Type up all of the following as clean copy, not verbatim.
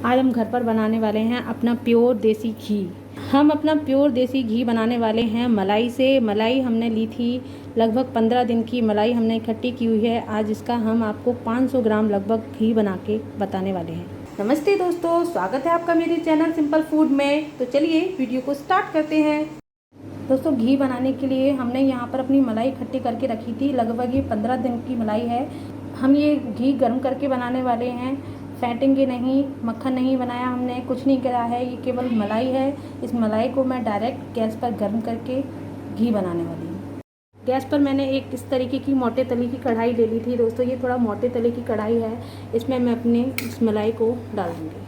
आज हम घर पर बनाने वाले हैं अपना प्योर देसी घी। हम अपना प्योर देसी घी बनाने वाले हैं मलाई से। मलाई हमने ली थी, लगभग 15 दिन की मलाई हमने इकट्ठी की हुई है। आज इसका हम आपको 500 ग्राम लगभग घी बना के बताने वाले हैं। नमस्ते दोस्तों, स्वागत है आपका मेरे चैनल सिंपल फूड में। तो चलिए वीडियो को स्टार्ट करते हैं। दोस्तों, घी बनाने के लिए हमने यहाँ पर अपनी मलाई इकट्ठी करके रखी थी। लगभग ये 15 दिन की मलाई है। हम ये घी गर्म करके बनाने वाले हैं, फेंटेंगे नहीं, मक्खन नहीं बनाया हमने, कुछ नहीं करा है। ये केवल मलाई है। इस मलाई को मैं डायरेक्ट गैस पर गर्म करके घी बनाने वाली हूँ। गैस पर मैंने एक इस तरीके की मोटे तले की कढ़ाई ले ली थी। दोस्तों, ये थोड़ा मोटे तले की कढ़ाई है। इसमें मैं अपने इस मलाई को डाल दूँगी।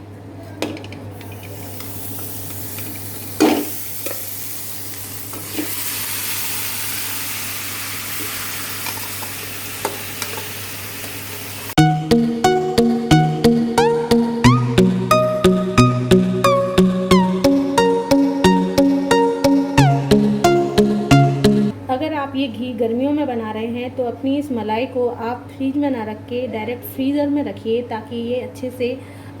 अगर आप ये घी गर्मियों में बना रहे हैं तो अपनी इस मलाई को आप फ्रीज में ना रख के डायरेक्ट फ्रीज़र में रखिए, ताकि ये अच्छे से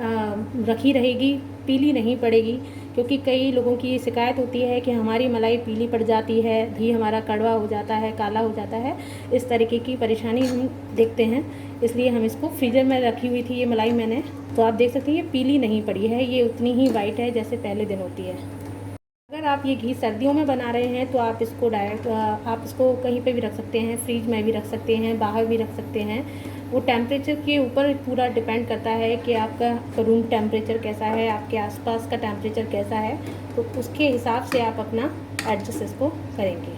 रखी रहेगी, पीली नहीं पड़ेगी। क्योंकि कई लोगों की ये शिकायत होती है कि हमारी मलाई पीली पड़ जाती है, घी हमारा कड़वा हो जाता है, काला हो जाता है। इस तरीके की परेशानी हम देखते हैं, इसलिए हम इसको फ्रीज़र में रखी हुई थी ये मलाई मैंने। तो आप देख सकते हैं ये पीली नहीं पड़ी है, ये उतनी ही वाइट है जैसे पहले दिन होती है। अगर आप ये घी सर्दियों में बना रहे हैं तो आप इसको डायरेक्ट आप इसको कहीं पे भी रख सकते हैं, फ्रिज में भी रख सकते हैं, बाहर भी रख सकते हैं। वो टेम्परेचर के ऊपर पूरा डिपेंड करता है कि आपका रूम टेम्परेचर कैसा है, आपके आसपास का टेम्परेचर कैसा है, तो उसके हिसाब से आप अपना एडजस्ट इसको करेंगे।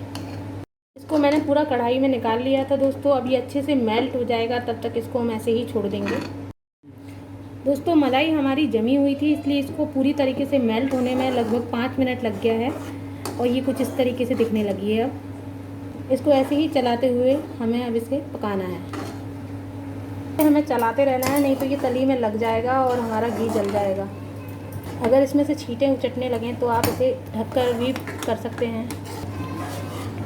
इसको मैंने पूरा कढ़ाई में निकाल लिया था दोस्तों। अब ये अच्छे से मेल्ट हो जाएगा, तब तक इसको हम ऐसे ही छोड़ देंगे। दोस्तों, मलाई हमारी जमी हुई थी, इसलिए इसको पूरी तरीके से मेल्ट होने में लगभग 5 मिनट लग गया है और ये कुछ इस तरीके से दिखने लगी है। अब इसको ऐसे ही चलाते हुए हमें अब इसे पकाना है। हमें चलाते रहना है, नहीं तो ये तली में लग जाएगा और हमारा घी जल जाएगा। अगर इसमें से छींटे उचटने लगें तो आप इसे ढककर भी कर सकते हैं।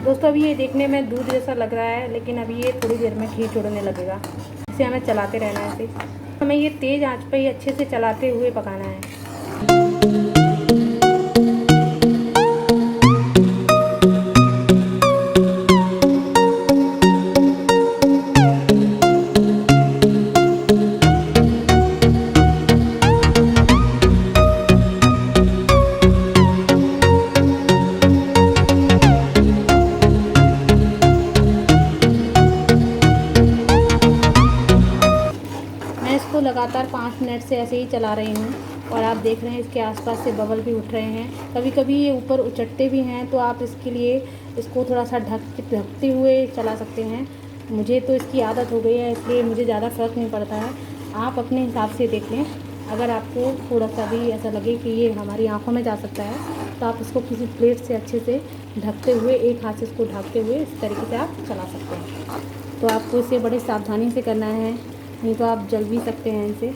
दोस्तों, अभी ये देखने में दूध जैसा लग रहा है, लेकिन अभी ये थोड़ी देर में घी छोड़ने लगेगा। इसे हमें चलाते रहना है। इसे हमें ये तेज़ आंच पर ही अच्छे से चलाते हुए पकाना है। इसको लगातार 5 मिनट से ऐसे ही चला रही हूँ और आप देख रहे हैं इसके आसपास से बबल भी उठ रहे हैं। कभी कभी ये ऊपर उचटते भी हैं, तो आप इसके लिए इसको थोड़ा सा ढकते हुए चला सकते हैं। मुझे तो इसकी आदत हो गई है, इसलिए मुझे ज़्यादा फ़र्क नहीं पड़ता है। आप अपने हिसाब से देख लें। अगर आपको थोड़ा सा भी ऐसा लगे कि ये हमारी आँखों में जा सकता है, तो आप इसको किसी प्लेट से अच्छे से ढकते हुए, एक हाथ से इसको ढकते हुए इस तरीके से आप चला सकते हैं। तो आपको इसे बड़ी सावधानी से करना है, नहीं तो आप जल भी सकते हैं इसे।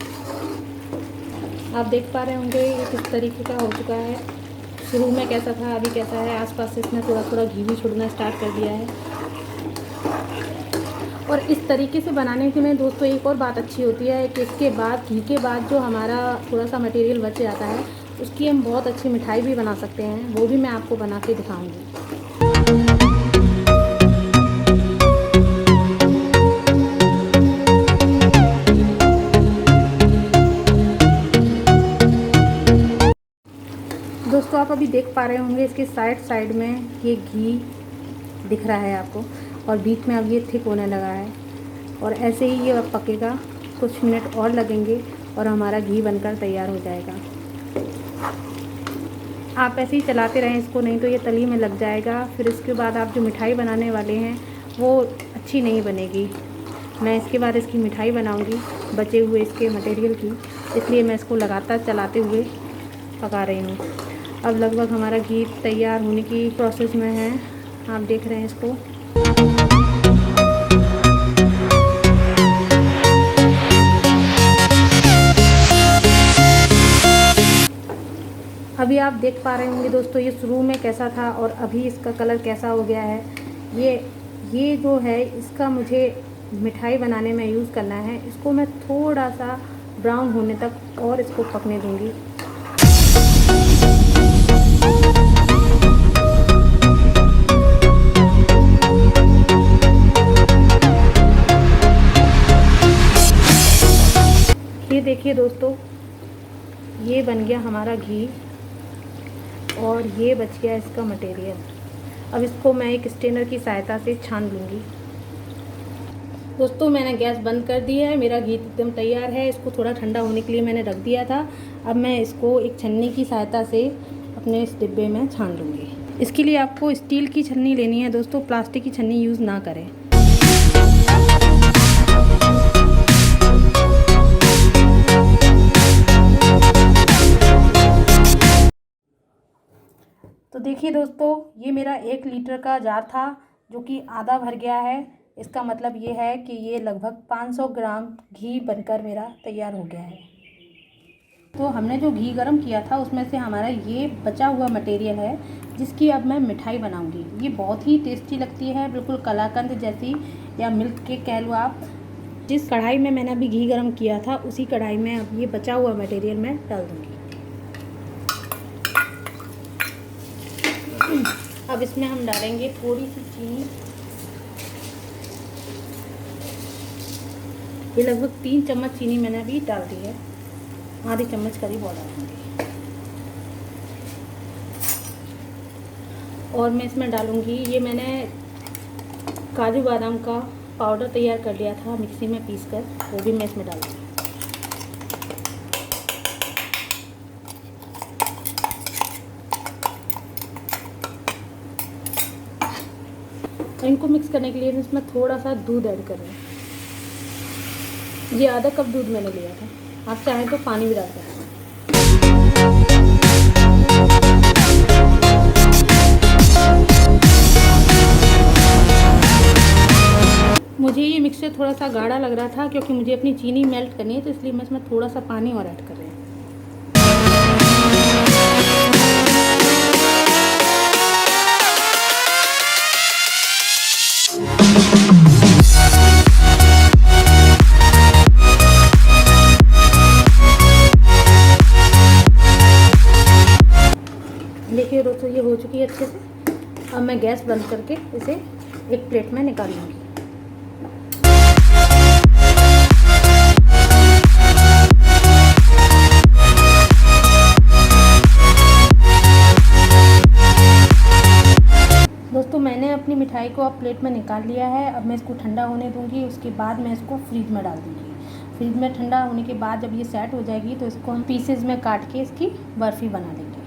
आप देख पा रहे होंगे ये किस तरीके का हो चुका है। शुरू में कैसा था, अभी कैसा है। आसपास से इसने थोड़ा थोड़ा घी भी छोड़ना स्टार्ट कर दिया है। और इस तरीके से बनाने के में दोस्तों एक और बात अच्छी होती है कि इसके बाद, घी के बाद जो हमारा थोड़ा सा मटेरियल बच जाता है, उसकी हम बहुत अच्छी मिठाई भी बना सकते हैं। वो भी मैं आपको बना के दिखाऊँगी। दोस्तों, आप अभी देख पा रहे होंगे इसके साइड में ये घी दिख रहा है आपको, और बीच में अब ये थिक होने लगा है। और ऐसे ही ये अब पकेगा, कुछ मिनट और लगेंगे और हमारा घी बनकर तैयार हो जाएगा। आप ऐसे ही चलाते रहें इसको, नहीं तो ये तली में लग जाएगा। फिर इसके बाद आप जो मिठाई बनाने वाले हैं वो अच्छी नहीं बनेगी। मैं इसके बाद इसकी मिठाई बनाऊंगी बचे हुए इसके मटेरियल की, इसलिए मैं इसको लगातार चलाते हुए पका रही हूँ। अब लगभग हमारा घी तैयार होने की प्रोसेस में है। आप देख रहे हैं इसको। अभी आप देख पा रहे होंगे दोस्तों, ये शुरू में कैसा था और अभी इसका कलर कैसा हो गया है। ये जो है, इसका मुझे मिठाई बनाने में यूज़ करना है। इसको मैं थोड़ा सा ब्राउन होने तक और इसको पकने दूंगी। ये देखिए दोस्तों, ये बन गया हमारा घी और ये बच गया इसका मटेरियल। अब इसको मैं एक स्ट्रेनर की सहायता से छान लूँगी। दोस्तों मैंने गैस बंद कर दी है, मेरा घी एकदम तैयार है। इसको थोड़ा ठंडा होने के लिए मैंने रख दिया था। अब मैं इसको एक छन्नी की सहायता से अपने इस डिब्बे में छान लूँगी। इसके लिए आपको स्टील की छन्नी लेनी है दोस्तों, प्लास्टिक की छन्नी यूज़ ना करें। तो देखिए दोस्तों, ये मेरा 1 लीटर का जार था जो कि आधा भर गया है। इसका मतलब ये है कि ये लगभग 500 ग्राम घी बनकर मेरा तैयार हो गया है। तो हमने जो घी गरम किया था उसमें से हमारा ये बचा हुआ मटेरियल है, जिसकी अब मैं मिठाई बनाऊंगी। ये बहुत ही टेस्टी लगती है, बिल्कुल कलाकंद जैसी, या मिल्क केक कह लो आप। जिस कढ़ाई में मैंने अभी घी गरम किया था उसी कढ़ाई में अब ये बचा हुआ मटेरियल मैं डाल दूँगी। अब इसमें हम डालेंगे थोड़ी सी चीनी। ये लगभग 3 चम्मच चीनी मैंने अभी डाल दी है, आधी चम्मच करीब और डालूंगी। और मैं इसमें डालूंगी, ये मैंने काजू बादाम का पाउडर तैयार कर लिया था मिक्सी में पीसकर, वो भी मैं इसमें डालूंगी। इनको मिक्स करने के लिए मैं इसमें थोड़ा सा दूध ऐड कर रही हूँ। ये आधा कप दूध मैंने लिया था, आप चाहें तो पानी भी डाल सकते हैं। मुझे ये मिक्सचर थोड़ा सा गाढ़ा लग रहा था क्योंकि मुझे अपनी चीनी मेल्ट करनी है, तो इसलिए मैं इसमें थोड़ा सा पानी और ऐड कर रही हूँ। देखिए दोस्तों, ये हो चुकी है अच्छे से। अब मैं गैस बंद करके इसे एक प्लेट में निकाल लूँगी। दोस्तों मैंने अपनी मिठाई को अब प्लेट में निकाल लिया है। अब मैं इसको ठंडा होने दूँगी, उसके बाद मैं इसको फ्रीज में डाल दूँगी। फ्रीज में ठंडा होने के बाद जब ये सेट हो जाएगी तो इसको हम पीसेज में काट के इसकी बर्फ़ी बना लेंगे।